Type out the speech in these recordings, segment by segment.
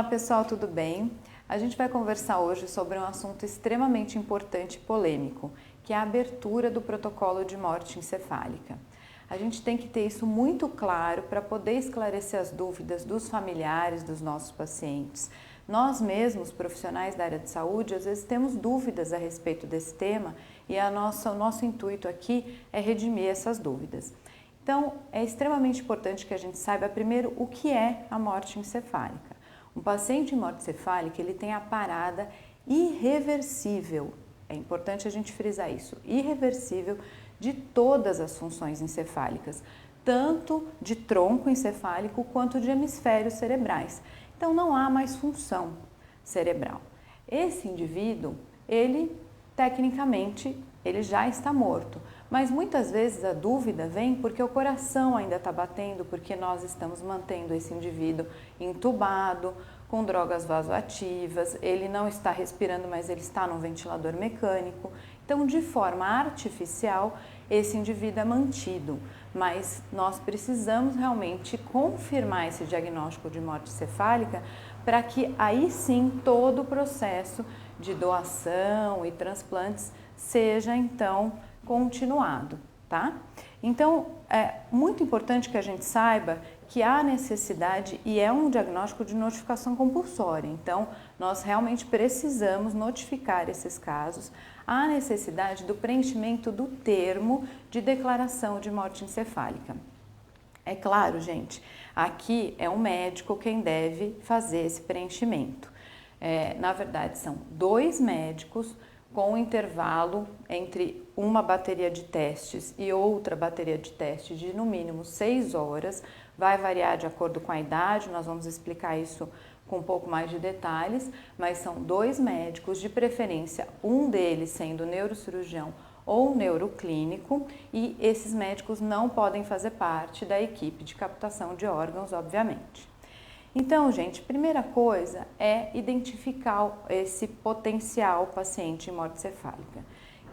pessoal, tudo bem? A gente vai conversar hoje sobre um assunto extremamente importante e polêmico, que é a abertura do protocolo de morte encefálica. A gente tem que ter isso muito claro para poder esclarecer as dúvidas dos familiares dos nossos pacientes. Nós mesmos, profissionais da área de saúde, às vezes temos dúvidas a respeito desse tema e o nosso intuito aqui é redimir essas dúvidas. Então, é extremamente importante que a gente saiba primeiro o que é a morte encefálica. Um paciente em morte cefálica, ele tem a parada irreversível, é importante a gente frisar isso, irreversível de todas as funções encefálicas, tanto de tronco encefálico quanto de hemisférios cerebrais. Então não há mais função cerebral. Esse indivíduo, tecnicamente, ele já está morto, mas muitas vezes a dúvida vem porque o coração ainda está batendo, porque nós estamos mantendo esse indivíduo entubado, com drogas vasoativas, ele não está respirando, mas ele está no ventilador mecânico. Então, de forma artificial, esse indivíduo é mantido, mas nós precisamos realmente confirmar esse diagnóstico de morte cefálica para que aí sim todo o processo de doação e transplantes seja então continuado, tá? Então, é muito importante que a gente saiba que há necessidade e é um diagnóstico de notificação compulsória. Então, nós realmente precisamos notificar esses casos. Há necessidade do preenchimento do termo de declaração de morte encefálica. É claro, gente, aqui é o médico quem deve fazer esse preenchimento. Na verdade, são 2 médicos com um intervalo entre uma bateria de testes e outra bateria de testes de no mínimo 6 horas, vai variar de acordo com a idade, nós vamos explicar isso com um pouco mais de detalhes, mas são 2 médicos, de preferência um deles sendo neurocirurgião ou neuroclínico, e esses médicos não podem fazer parte da equipe de captação de órgãos, obviamente. Então, gente, primeira coisa é identificar esse potencial paciente em morte cefálica.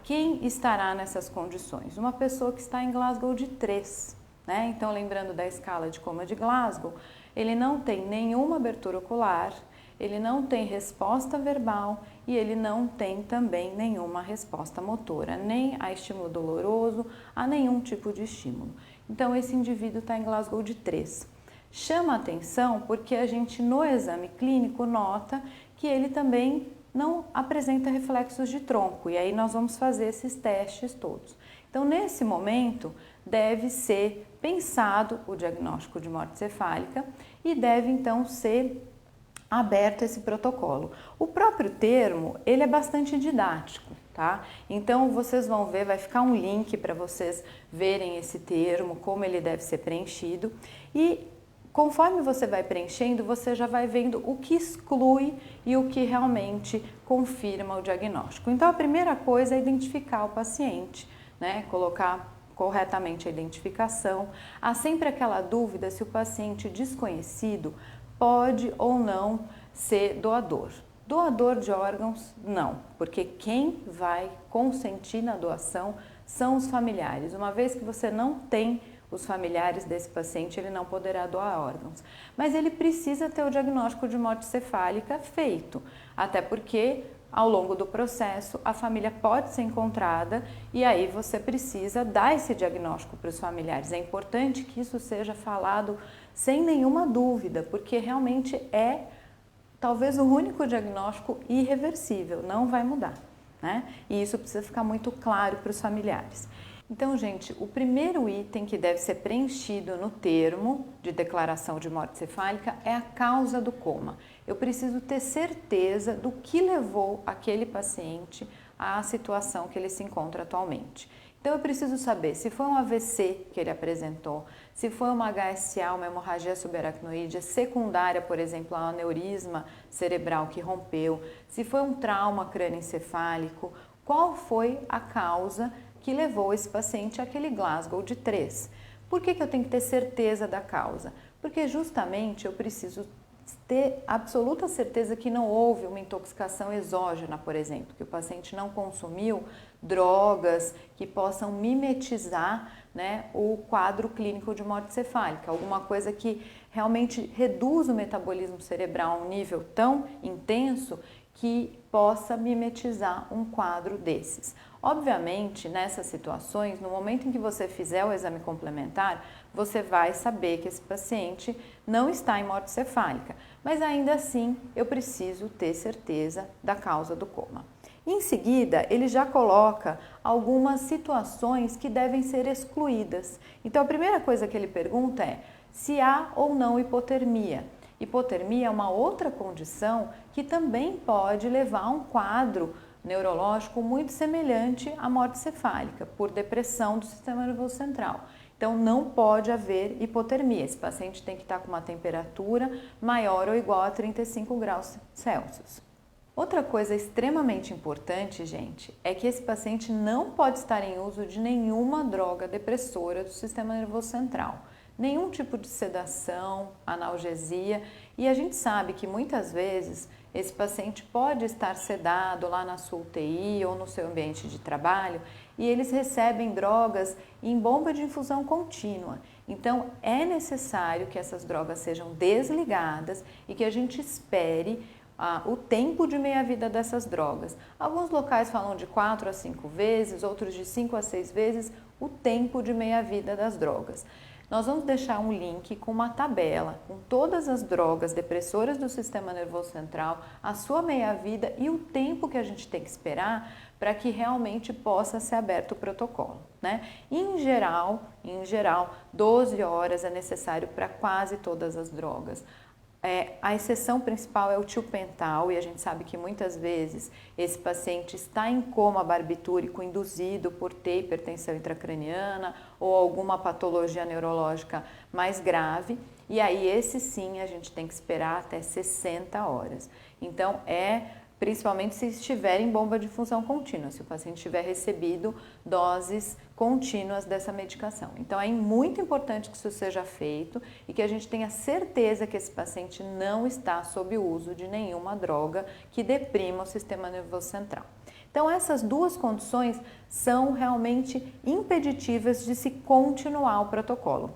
Quem estará nessas condições? Uma pessoa que está em Glasgow de 3, né? Então, lembrando da escala de coma de Glasgow, ele não tem nenhuma abertura ocular, ele não tem resposta verbal e ele não tem também nenhuma resposta motora, nem a estímulo doloroso, a nenhum tipo de estímulo. Então, esse indivíduo está em Glasgow de 3. Chama atenção porque a gente no exame clínico nota que ele também não apresenta reflexos de tronco e aí nós vamos fazer esses testes todos. Então, nesse momento, deve ser pensado o diagnóstico de morte cefálica e deve então ser aberto esse protocolo. O próprio termo, ele é bastante didático, tá? Então, vocês vão ver, vai ficar um link para vocês verem esse termo, como ele deve ser preenchido e conforme você vai preenchendo, você já vai vendo o que exclui e o que realmente confirma o diagnóstico. Então, a primeira coisa é identificar o paciente, né? Colocar corretamente a identificação. Há sempre aquela dúvida se o paciente desconhecido pode ou não ser doador. Doador de órgãos, não, porque quem vai consentir na doação são os familiares. Uma vez que você não tem os familiares desse paciente, ele não poderá doar órgãos. Mas ele precisa ter o diagnóstico de morte cefálica feito, até porque ao longo do processo a família pode ser encontrada e aí você precisa dar esse diagnóstico para os familiares. É importante que isso seja falado sem nenhuma dúvida, porque realmente é talvez o único diagnóstico irreversível, não vai mudar, né? E isso precisa ficar muito claro para os familiares. Então, gente, o primeiro item que deve ser preenchido no termo de declaração de morte cefálica é a causa do coma. Eu preciso ter certeza do que levou aquele paciente à situação que ele se encontra atualmente. Então, eu preciso saber se foi um AVC que ele apresentou, se foi uma HSA, uma hemorragia subaracnoídea secundária, por exemplo, a aneurisma cerebral que rompeu, se foi um trauma crânioencefálico, qual foi a causa que levou esse paciente àquele Glasgow de 3. Por que eu tenho que ter certeza da causa? Porque justamente eu preciso ter absoluta certeza que não houve uma intoxicação exógena, por exemplo, que o paciente não consumiu drogas que possam mimetizar, né, o quadro clínico de morte cefálica, alguma coisa que realmente reduz o metabolismo cerebral a um nível tão intenso que possa mimetizar um quadro desses. Obviamente, nessas situações, no momento em que você fizer o exame complementar, você vai saber que esse paciente não está em morte cefálica, mas ainda assim eu preciso ter certeza da causa do coma. Em seguida, ele já coloca algumas situações que devem ser excluídas. Então, a primeira coisa que ele pergunta é se há ou não hipotermia. Hipotermia é uma outra condição que também pode levar a um quadro neurológico muito semelhante à morte cefálica, por depressão do sistema nervoso central. Então, não pode haver hipotermia. Esse paciente tem que estar com uma temperatura maior ou igual a 35 graus Celsius. Outra coisa extremamente importante, gente, é que esse paciente não pode estar em uso de nenhuma droga depressora do sistema nervoso central. Nenhum tipo de sedação, analgesia, e a gente sabe que muitas vezes esse paciente pode estar sedado lá na sua UTI ou no seu ambiente de trabalho e eles recebem drogas em bomba de infusão contínua. Então é necessário que essas drogas sejam desligadas e que a gente espere o tempo de meia-vida dessas drogas. Alguns locais falam de 4 a 5 vezes, outros de 5 a 6 vezes o tempo de meia-vida das drogas. Nós vamos deixar um link com uma tabela com todas as drogas depressoras do sistema nervoso central, a sua meia-vida e o tempo que a gente tem que esperar para que realmente possa ser aberto o protocolo, né? Em geral, 12 horas é necessário para quase todas as drogas. A exceção principal é o tiopental e a gente sabe que muitas vezes esse paciente está em coma barbitúrico induzido por ter hipertensão intracraniana ou alguma patologia neurológica mais grave e aí esse sim a gente tem que esperar até 60 horas. Então principalmente se estiver em bomba de infusão contínua, se o paciente tiver recebido doses contínuas dessa medicação. Então é muito importante que isso seja feito e que a gente tenha certeza que esse paciente não está sob o uso de nenhuma droga que deprima o sistema nervoso central. Então essas duas condições são realmente impeditivas de se continuar o protocolo.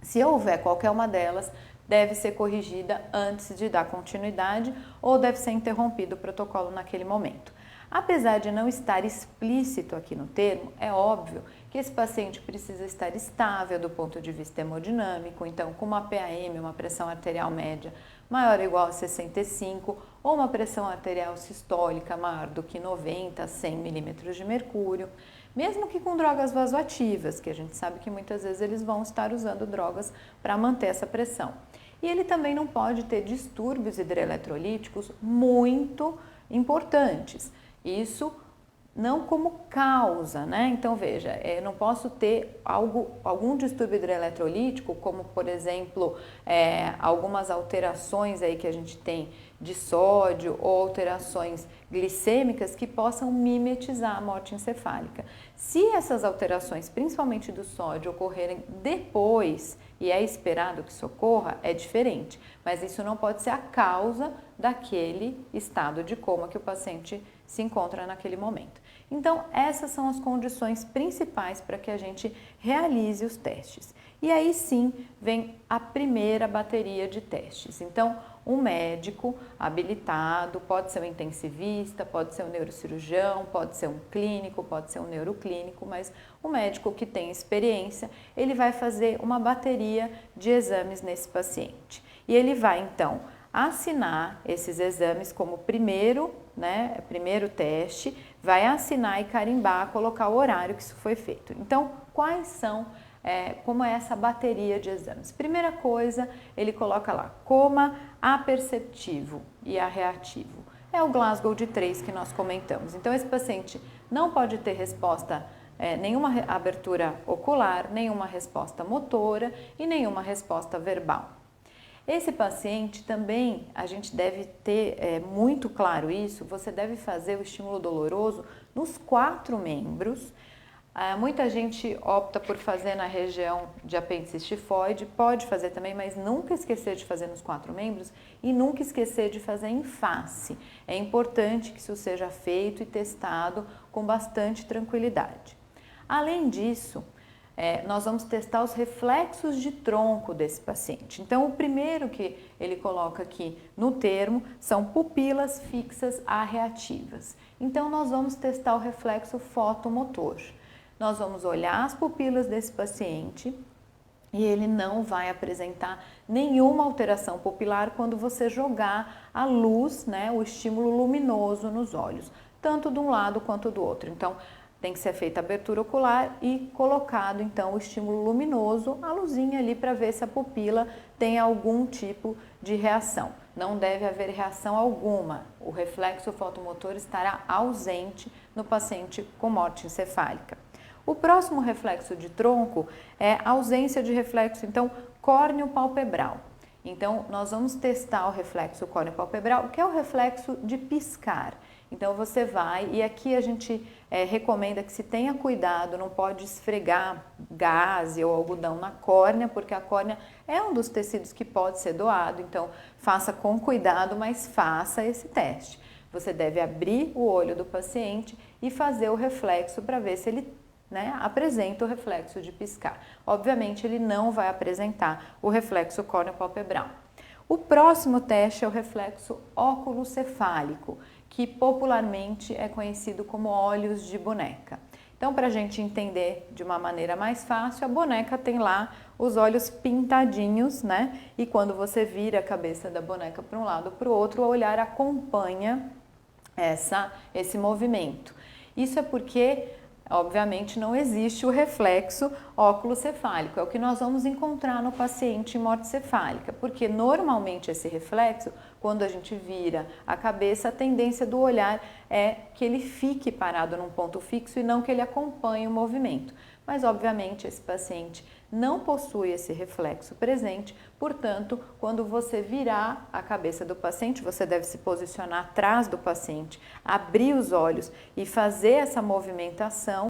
Se houver qualquer uma delas, deve ser corrigida antes de dar continuidade ou deve ser interrompido o protocolo naquele momento. Apesar de não estar explícito aqui no termo, é óbvio que esse paciente precisa estar estável do ponto de vista hemodinâmico, então com uma PAM, uma pressão arterial média maior ou igual a 65 ou uma pressão arterial sistólica maior do que 90 a 100 milímetros de mercúrio, mesmo que com drogas vasoativas, que a gente sabe que muitas vezes eles vão estar usando drogas para manter essa pressão. E ele também não pode ter distúrbios hidroeletrolíticos muito importantes. Isso não como causa, né? Então veja, eu não posso ter algum distúrbio hidroeletrolítico, como por exemplo, algumas alterações aí que a gente tem de sódio ou alterações glicêmicas que possam mimetizar a morte encefálica. Se essas alterações, principalmente do sódio, ocorrerem depois, e é esperado que isso ocorra, é diferente, mas isso não pode ser a causa daquele estado de coma que o paciente se encontra naquele momento. Então, essas são as condições principais para que a gente realize os testes. E aí sim vem a primeira bateria de testes. Então, um médico habilitado, pode ser um intensivista, pode ser um neurocirurgião, pode ser um clínico, pode ser um neuroclínico, mas o médico que tem experiência, ele vai fazer uma bateria de exames nesse paciente. E ele vai então assinar esses exames como primeiro teste, vai assinar e carimbar, colocar o horário que isso foi feito. Então, quais são, como é essa bateria de exames? Primeira coisa, ele coloca lá, coma aperceptivo e arreativo. É o Glasgow de 3 que nós comentamos. Então, esse paciente não pode ter resposta, nenhuma abertura ocular, nenhuma resposta motora e nenhuma resposta verbal. Esse paciente também, a gente deve ter muito claro isso, você deve fazer o estímulo doloroso nos 4 membros, Muita gente opta por fazer na região de apêndice estifoide, pode fazer também, mas nunca esquecer de fazer nos 4 membros e nunca esquecer de fazer em face. É importante que isso seja feito e testado com bastante tranquilidade. Além disso, nós vamos testar os reflexos de tronco desse paciente. Então, o primeiro que ele coloca aqui no termo são pupilas fixas arreativas. Então, nós vamos testar o reflexo fotomotor. Nós vamos olhar as pupilas desse paciente e ele não vai apresentar nenhuma alteração pupilar quando você jogar a luz, né, o estímulo luminoso nos olhos, tanto de um lado quanto do outro. Então, tem que ser feita a abertura ocular e colocado, então, o estímulo luminoso, a luzinha ali para ver se a pupila tem algum tipo de reação. Não deve haver reação alguma. O reflexo fotomotor estará ausente no paciente com morte encefálica. O próximo reflexo de tronco é a ausência de reflexo, então, córneo-palpebral. Então, nós vamos testar o reflexo córneo-palpebral, que é o reflexo de piscar. Então, você vai, e aqui a gente recomenda que se tenha cuidado, não pode esfregar gaze ou algodão na córnea, porque a córnea é um dos tecidos que pode ser doado, então faça com cuidado, mas faça esse teste. Você deve abrir o olho do paciente e fazer o reflexo para ver se ele apresenta o reflexo de piscar. Obviamente, ele não vai apresentar o reflexo córneo-palpebral. O próximo teste é o reflexo óculo-cefálico, que popularmente é conhecido como olhos de boneca. Então, para a gente entender de uma maneira mais fácil, a boneca tem lá os olhos pintadinhos, né? E quando você vira a cabeça da boneca para um lado ou para o outro, o olhar acompanha esse movimento. Isso é porque, obviamente, não existe o reflexo óculo-cefálico, é o que nós vamos encontrar no paciente em morte cefálica, porque normalmente esse reflexo, quando a gente vira a cabeça, a tendência do olhar é que ele fique parado num ponto fixo e não que ele acompanhe o movimento. Mas, obviamente, esse paciente não possui esse reflexo presente, portanto, quando você virar a cabeça do paciente, você deve se posicionar atrás do paciente, abrir os olhos e fazer essa movimentação